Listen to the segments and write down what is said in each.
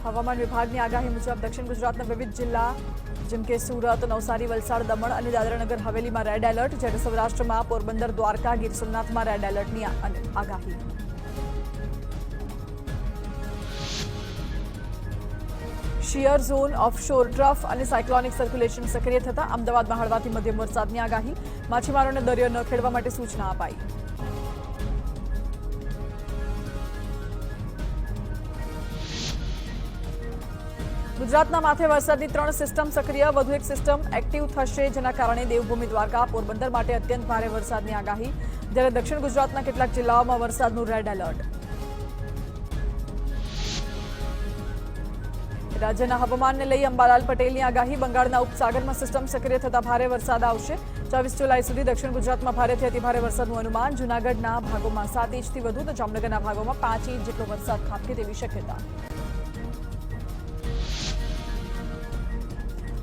હવામાન વિભાગની આગાહી મુજબ દક્ષિણ ગુજરાતના વિવિધ જિલ્લા જેમ કે સુરત, નવસારી, વલસાડ, દમણ અને દાદરાનગર હવેલીમાં રેડ એલર્ટ, જ્યારે સૌરાષ્ટ્રમાં પોરબંદર, દ્વારકા, ગીર સોમનાથમાં રેડ એલર્ટની આગાહી. શિયર ઝોન, ઓફશોર ટ્રફ અને સાયક્લોનિક સર્ક્યુલેશન સક્રિય થતા અમદાવાદમાં હળવાથી મધ્યમ વરસાદની આગાહી. માછીમારોને દરિયો ન ખેડવા માટે સૂચના અપાઈ. ગુજરાતના માથે વરસાદની 3 સિસ્ટમ સક્રિય, વધુ એક સિસ્ટમ એક્ટિવ થશે, જેના કારણે દેવભૂમિ દ્વારકા, પોરબંદર માટે અત્યંત ભારે વરસાદની આગાહી, જ્યારે દક્ષિણ ગુજરાતના કેટલાક જિલ્લાઓમાં વરસાદનું રેડ એલર્ટ. રાજ્યના હવામાનને લઈ અંબાલાલ પટેલની આગાહી. બંગાળના ઉપસાગરમાં સિસ્ટમ સક્રિય થતા ભારે વરસાદ આવશે. 24 જુલાઈ સુધી દક્ષિણ ગુજરાતમાં ભારેથી અતિભારે વરસાદનું અનુમાન. જૂનાગઢના ભાગોમાં 7 ઇંચથી વધુ તો જામનગરના ભાગોમાં 5 ઇંચ જેટલો વરસાદ ખાબકે તેવી શક્યતા.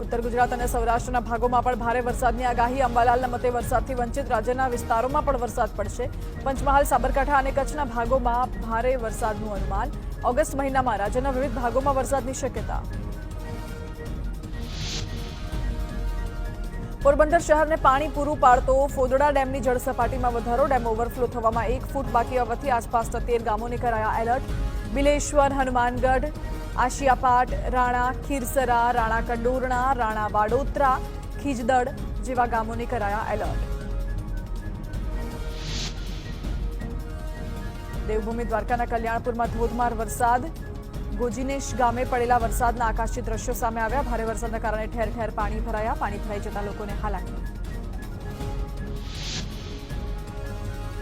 ઉત્તર ગુજરાત અને સૌરાષ્ટ્રના ભાગોમાં પણ ભારે વરસાદની આગાહી. અંબાલાલના મતે વરસાદથી વંચિત રાજ્યના વિસ્તારોમાં પણ વરસાદ પડશે. પંચમહાલ, સાબરકાંઠા અને કચ્છના ભાગોમાં ભારે વરસાદનું અનુમાન. ઓગસ્ટ મહિનામાં રાજ્યના વિવિધ ભાગોમાં વરસાદની શક્યતા. પોરબંદર શહેરને પાણી પૂરું પાડતો ફોદડા ડેમની જળસપાટીમાં વધારો. ડેમ ઓવરફ્લો થવામાં 1 ફૂટ બાકી હોવાથી આસપાસના 13 ગામોને કરાયા એલર્ટ. બિલેશ્વર, હનુમાનગઢ, આશિયાપાટ, રાણા, ખીરસરા, રાણા કંડોરણા, રાણા વાડોતરા, ખીજદડ જેવા ગામોને કરાયા એલર્ટ. દેવભૂમિ દ્વારકાના કલ્યાણપુરમાં ધોધમાર વરસાદ. ગોજીનેશ ગામે પડેલા વરસાદના આકાશી દ્રશ્યો સામે આવ્યા. ભારે વરસાદના કારણે ઠેર ઠેર પાણી ભરાયા. પાણી ભરાઈ જતા લોકોને હાલાકી.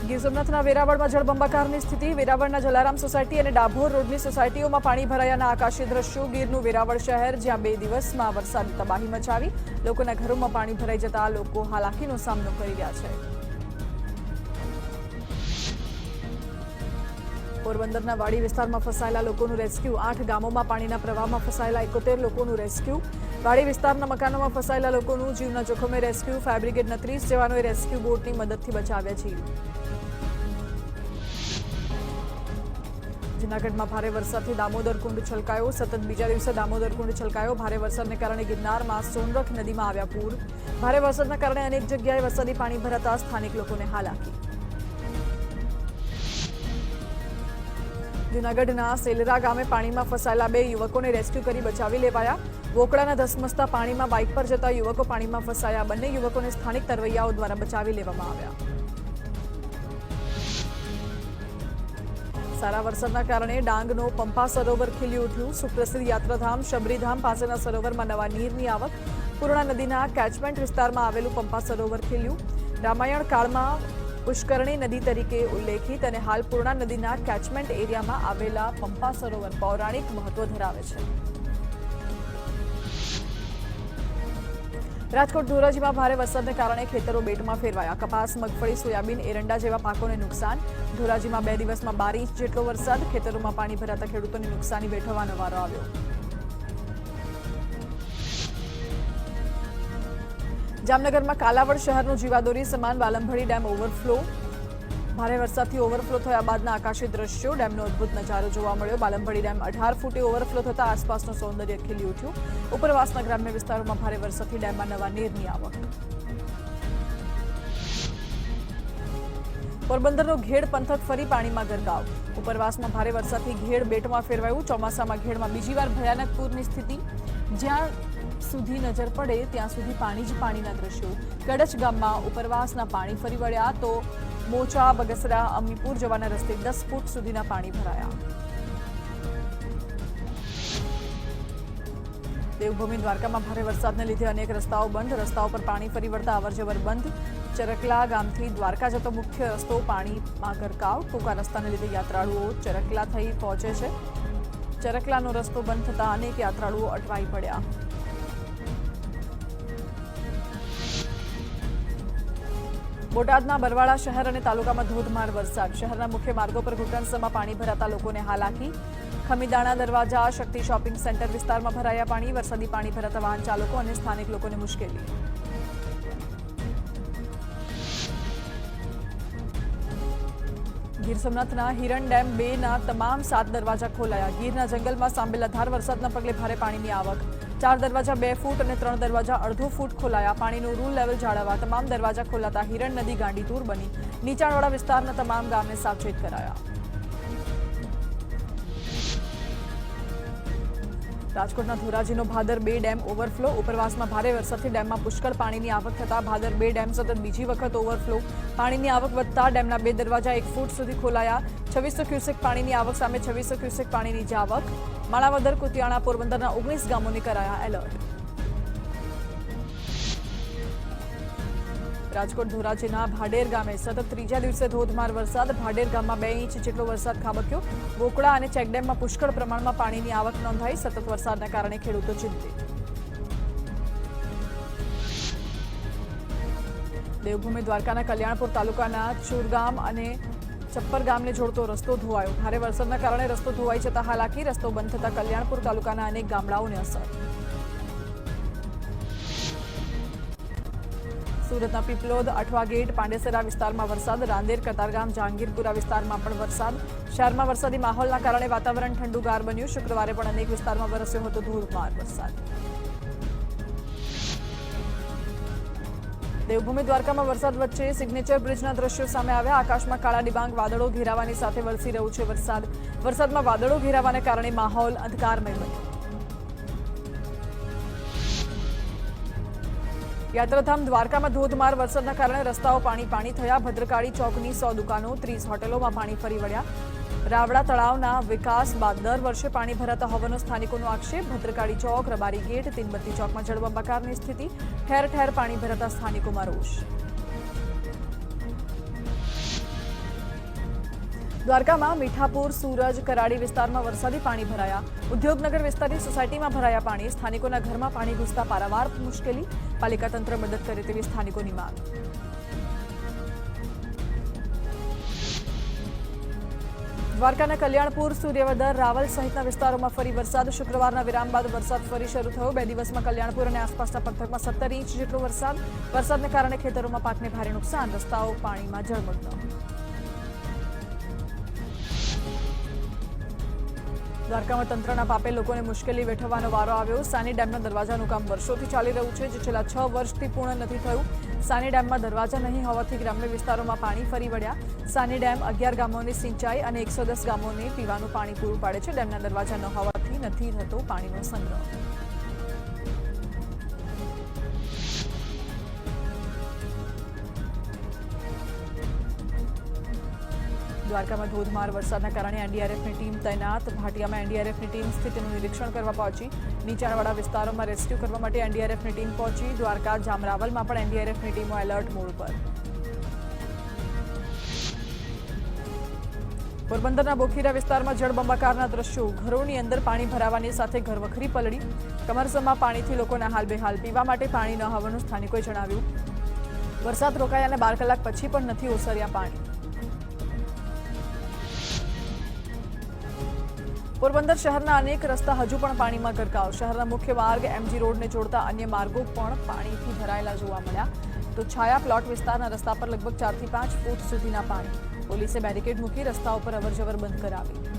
ગીર સોમનાથના વેરાવળમાં જળબંબાકારની સ્થિતિ. વેરાવળના જલારામ સોસાયટી અને ડાભોર રોડની સોસાયટીઓમાં પાણી ભરાયાના આકાશી દ્રશ્યો. ગીરનું વેરાવળ શહેર, જ્યાં 2 દિવસમાં વરસાદ તબાહી મચાવી. લોકોના ઘરોમાં પાણી ભરાઈ જતા લોકો હાલાકીનો સામનો કરી રહ્યા છે. પોરબંદરના વાડી વિસ્તારમાં ફસાયેલા લોકોનું રેસ્ક્યુ. 8 ગામોમાં પાણીના પ્રવાહમાં ફસાયેલા 71 લોકોનું રેસ્ક્યુ. વાડી વિસ્તારના મકાનોમાં ફસાયેલા લોકોનું જીવના જોખમે રેસ્ક્યુ. ફાયર બ્રિગેડના 30 જવાનોએ રેસ્ક્યુ બોટની મદદથી બચાવ્યા જીવ. જૂનાગઢમાં ભારે વરસાદથી દામોદર કુંડ છલકાયો. સતત બીજા દિવસે દામોદર કુંડ છલકાયો. ભારે વરસાદને કારણે ગિરનારમાં સોનરખ નદીમાં આવ્યા પૂર. ભારે વરસાદના કારણે અનેક જગ્યાએ વરસાદી પાણી ભરાતા સ્થાનિક લોકોને હાલાકી. જૂનાગઢના સેલરા ગામે પાણીમાં ફસાયેલા 2 યુવકોને રેસ્ક્યુ કરી બચાવી લેવાયા. વોકળાના ધસમસતા પાણીમાં બાઇક પર જતા યુવકો પાણીમાં ફસાયા. બંને યુવકોને સ્થાનિક તરવૈયાઓ દ્વારા બચાવી લેવામાં આવ્યા. સારા વરસાદના કારણે ડાંગનો પંપા સરોવર ખીલી ઉઠ્યું. સુપ્રસિદ્ધ યાત્રાધામ શબરીધામ પાસેના સરોવરમાં નવા નીરની આવક. પૂર્ણા નદીના કેચમેન્ટ વિસ્તારમાં આવેલું પંપા સરોવર ખીલ્યું. રામાયણ કાળમાં પુષ્કરણી નદી તરીકે ઉલ્લેખિત અને હાલ પૂર્ણા નદીના કેચમેન્ટ એરિયામાં આવેલા પંપા સરોવર પૌરાણિક મહત્વ ધરાવે છે. રાજકોટ ધોરાજીમાં ભારે વરસાદને કારણે ખેતરો બેટમાં ફેરવાયા. કપાસ, મગફળી, સોયાબીન, એરંડા જેવા પાકોને નુકસાન. ધોરાજીમાં 2 દિવસમાં 12 ઇંચ જેટલો વરસાદ. ખેતરોમાં પાણી ભરાતા ખેડૂતોને નુકસાની વેઠવાનો વારો આવ્યો. જામનગરમાં કાલાવડ શહેરનું જીવાદોરી સમાન વાલંભળી ડેમ ઓવરફ્લો. ભારે વરસાદથી ઓવરફ્લો થયા બાદના આકાશી દ્રશ્યો. ડેમનો અદભુત નજારો જોવા મળ્યો. વાલંભળી ડેમ 18 ફૂટે ઓવરફ્લો થતા આસપાસનું સૌંદર્ય ખીલી ઉઠ્યું. ઉપરવાસના ગ્રામ્ય વિસ્તારોમાં ભારે વરસાદથી ડેમમાં નવા નીરની આવક. પોરબંદરનો ઘેડ પંથક ફરી પાણીમાં ગરકાવ. ઉપરવાસમાં ભારે વરસાદથી ઘેડ બેટમાં ફેરવાયું. ચોમાસામાં ઘેડમાં બીજી વાર ભયાનક પૂરની સ્થિતિ. જ્યાં સુધી નજર પડે ત્યાં સુધી પાણી જ પાણીના દ્રશ્યો. કડચ ગામમાં ઉપરવાસના પાણી ફરી વળ્યા તો મોચા, બગસરા, અમીપુર જવાના રસ્તે 10 ફૂટ સુધીના પાણી ભરાયા. દેવભૂમિ દ્વારકામાં ભારે વરસાદને લીધે અનેક રસ્તાઓ બંધ. રસ્તાઓ પર પાણી ફરી વળતા અવરજવર બંધ. ચરકલા ગામથી દ્વારકા જતો મુખ્ય રસ્તો પાણીમાં ગરકાવ. ટૂંકા રસ્તાને લીધે યાત્રાળુઓ ચરકલા થઈ પહોંચે છે. ચરકલાનો રસ્તો બંધ થતા અનેક યાત્રાળુઓ અટવાઈ પડ્યા. બોટાદના બરવાળા શહેર અને તાલુકામાં ધોધમાર વરસાદ. શહેરના મુખ્ય માર્ગો પર ઘૂંટણસમાં પાણી ભરાતા લોકોને હાલાકી. ખમીદાણા દરવાજા, શક્તિ શોપિંગ સેન્ટર વિસ્તારમાં ભરાયા પાણી. વરસાદી પાણી ભરાતા વાહન ચાલકો અને સ્થાનિક લોકોને મુશ્કેલી. ગીર સોમનાથના હિરણ ડેમ 2ના તમામ 7 દરવાજા ખોલાયા. ગીરના જંગલમાં સાંભેલાધાર વરસાદના પગલે ભારે પાણીની આવક. 4 દરવાજા 2 ફૂટ અને 3 દરવાજા અડધો ફૂટ ખોલાયા. પાણીનું રૂલ લેવલ જાળવવા તમામ દરવાજા ખોલાતા હિરણ નદી ગાંડીતુર બની. નીચાણવાળા વિસ્તારના તમામ ગામને સાવચેત કરાયા. રાજકોટના ધોરાજીનો ભાદર 2 ડેમ ઓવરફ્લો. ઉપરવાસમાં ભારે વરસાદથી ડેમમાં પુષ્કળ પાણીની આવક થતા ભાદર 2 ડેમ સતત બીજી વખત ઓવરફ્લો. પાણીની આવક વધતા ડેમના 2 દરવાજા 1 ફૂટ સુધી ખોલાયા. 2600 ક્યુસેક પાણીની આવક સામે 2600 ક્યુસેક પાણીની જ આવક. માણાવદર, કુતિયાણા, પોરબંદરના 19 ગામોને કરાયા એલર્ટ. રાજકોટ ધોરાજીના ભાડેર ગામે સતત ત્રીજા દિવસે ધોધમાર વરસાદ. ભાડેર ગામમાં 2 ઇંચ જેટલો વરસાદ ખાબક્યો. બોકડા અને ચેકડેમમાં પુષ્કળ પ્રમાણમાં પાણીની આવક નોંધાઈ. સતત વરસાદના કારણે ખેડૂતો ચિંતિત. દેવભૂમિ દ્વારકાના કલ્યાણપુર તાલુકાના ચુરગામ અને ચપ્પર ગામને જોડતો રસ્તો ધોવાયો. ભારે વરસાદના કારણે રસ્તો ધોવાઈ જતા હાલાકી. રસ્તો બંધ થતા કલ્યાણપુર તાલુકાના અનેક ગામડાઓને અસર. સુરતના પીપલોદ, અઠવા ગેટ, પાંડેસરા વિસ્તારમાં વરસાદ. રાંદેર, કતારગામ, જહાંગીરપુરા વિસ્તારમાં પણ વરસાદ. શહેરમાં વરસાદી માહોલના કારણે વાતાવરણ ઠંડુગાર બન્યું. શુક્રવારે પણ અનેક વિસ્તારમાં વરસ્યો હતો ધોધમાર વરસાદ. દેવભૂમિ દ્વારકામાં વરસાદ વચ્ચે સિગ્નેચર બ્રિજના દ્રશ્યો સામે આવ્યા. આકાશમાં કાળા ડિબાંગ વાદળો ઘેરાવાની સાથે વરસી રહ્યું છે વરસાદ. વરસાદમાં વાદળો ઘેરાવાને કારણે માહોલ અંધકારમય બન્યો. યાત્રાધામ દ્વારકામાં ધોધમાર વરસાદના કારણે રસ્તાઓ પાણી થયા. ભદ્રકાળી ચોકની 100 દુકાનો, 30 હોટેલોમાં પાણી ફરી વળ્યા. રાવડા તળાવના વિકાસ બાદ દર વર્ષે પાણી ભરાતા હોવાનો સ્થાનિકોનો આક્ષેપ. ભદ્રકાળી ચોક, રબારી ગેટ, તીનબત્તી ચોકમાં જળબંબાકારની સ્થિતિ. ઠેર ઠેર પાણી ભરાતા સ્થાનિકોમાં રોષ. દ્વારકામાં મીઠાપુર, સૂરજ, કરાડી વિસ્તારમાં વરસાદી પાણી ભરાયા. ઉદ્યોગનગર વિસ્તારની સોસાયટીમાં ભરાયા પાણી. સ્થાનિકોના ઘરમાં પાણી ઘૂસતા પારાવાર મુશ્કેલી. પાલિકા તંત્ર મદદ કરે તેવી સ્થાનિકોની માંગ. દ્વારકાના કલ્યાણપુર, સૂર્યવદર, રાવલ સહિતના વિસ્તારોમાં ફરી વરસાદ. શુક્રવારના વિરામ બાદ વરસાદ ફરી શરૂ થયો. 2 દિવસમાં કલ્યાણપુર અને આસપાસના પંથકમાં 17 ઇંચ જેટલો વરસાદ. વરસાદને કારણે ખેતરોમાં પાકને ભારે નુકસાન. રસ્તાઓ પાણીમાં જળમગ્ન. દ્વારકામાં તંત્રના પાપે લોકોને મુશ્કેલી વેઠવાનો વારો આવ્યો. સાની ડેમના દરવાજાનું કામ વર્ષોથી ચાલી રહ્યું છે, જે છેલ્લા 6 વર્ષથી પૂર્ણ નથી થયું. સાની ડેમમાં દરવાજા નહીં હોવાથી ગ્રામ્ય વિસ્તારોમાં પાણી ફરી વળ્યા. સાની ડેમ 11 ગામોની સિંચાઈ અને 110 ગામોને પીવાનું પાણી પૂરું પાડે છે. ડેમના દરવાજા ન હોવાથી નથી થતો પાણીનો સંગ્રહ. દ્વારકામાં ધોધમાર વરસાદના કારણે એનડીઆરએફની ટીમ તૈનાત. ભાટિયામાં એનડીઆરએફની ટીમ સ્થિતિનું નિરીક્ષણ કરવા પહોંચી. નીચાણવાળા વિસ્તારોમાં રેસ્ક્યુ કરવા માટે એનડીઆરએફની ટીમ પહોંચી. દ્વારકા, જામરાવલમાં પણ એનડીઆરએફની ટીમો એલર્ટ મોડ પર. પોરબંદરના બોખીરા વિસ્તારમાં જળબંબાકારના દ્રશ્યો. ઘરોની અંદર પાણી ભરાવાની સાથે ઘરવખરી પલળી. કમરસમાં પાણીથી લોકોના હાલ બેહાલ. પીવા માટે પાણી ન હોવાનું સ્થાનિકોએ જણાવ્યું. વરસાદ રોકાયા અને 12 કલાક પછી પણ નથી ઓસર્યા પાણી. પોરબંદર શહેરના અનેક રસ્તા હજુ પણ પાણીમાં ગરકાવ. શહેરના મુખ્ય માર્ગ, એમજી રોડને જોડતા અન્ય માર્ગો પણ પાણીથી ભરાયેલા જોવા મળ્યા. તો છાયા પ્લોટ વિસ્તારના રસ્તા પર લગભગ 4 થી 5 ફૂટ સુધીના પાણી. પોલીસે બેરિકેડ મૂકી રસ્તાઓ પર અવરજવર બંધ કરાવી.